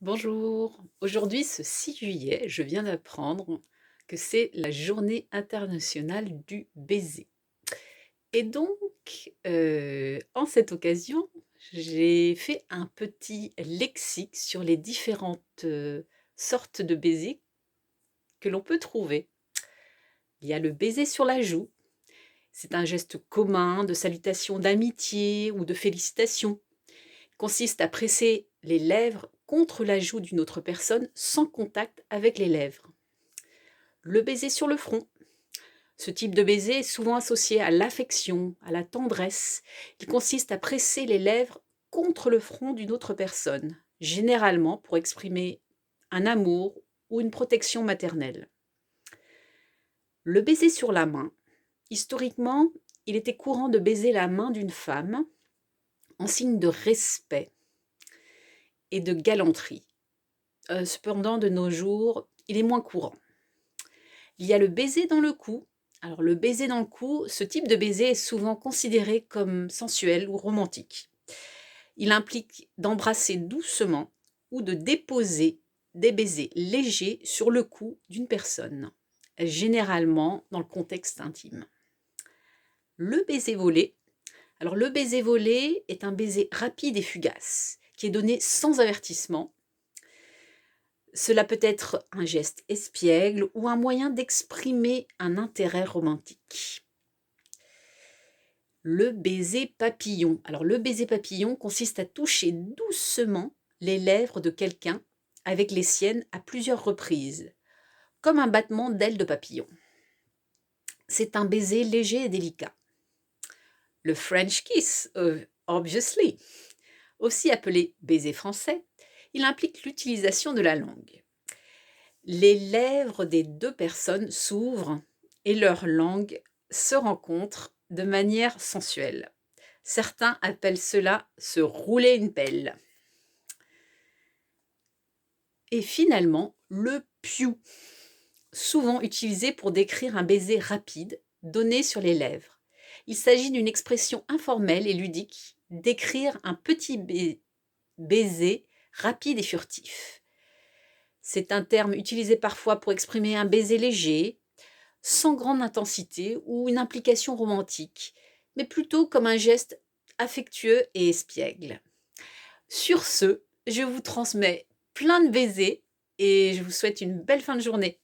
Bonjour. Aujourd'hui, ce 6 juillet, je viens d'apprendre que c'est la journée internationale du baiser. Et donc, en cette occasion, j'ai fait un petit lexique sur les différentes, sortes de baisers que l'on peut trouver. Il y a le baiser sur la joue, c'est un geste commun de salutation d'amitié ou de félicitation. Il consiste à presser les lèvres contre la joue d'une autre personne sans contact avec les lèvres. Le baiser sur le front. Ce type de baiser est souvent associé à l'affection, à la tendresse. Il consiste à presser les lèvres contre le front d'une autre personne, généralement pour exprimer un amour ou une protection maternelle. Le baiser sur la main. Historiquement, il était courant de baiser la main d'une femme en signe de respect et de galanterie. Cependant, de nos jours, il est moins courant. Il y a le baiser dans le cou. Alors le baiser dans le cou, ce type de baiser est souvent considéré comme sensuel ou romantique. Il implique d'embrasser doucement ou de déposer des baisers légers sur le cou d'une personne, généralement dans le contexte intime. Le baiser volé. Alors le baiser volé est un baiser rapide et fugace qui est donné sans avertissement. Cela peut être un geste espiègle ou un moyen d'exprimer un intérêt romantique. Le baiser papillon. Alors le baiser papillon consiste à toucher doucement les lèvres de quelqu'un avec les siennes à plusieurs reprises, comme un battement d'ailes de papillon. C'est un baiser léger et délicat. Le French kiss, obviously, aussi appelé baiser français, il implique l'utilisation de la langue. Les lèvres des deux personnes s'ouvrent et leurs langues se rencontrent de manière sensuelle. Certains appellent cela se rouler une pelle. Et finalement, le piou, souvent utilisé pour décrire un baiser rapide donné sur les lèvres. Il s'agit d'une expression informelle et ludique d'écrire un petit baiser rapide et furtif. C'est un terme utilisé parfois pour exprimer un baiser léger, sans grande intensité ou une implication romantique, mais plutôt comme un geste affectueux et espiègle. Sur ce, je vous transmets plein de baisers et je vous souhaite une belle fin de journée.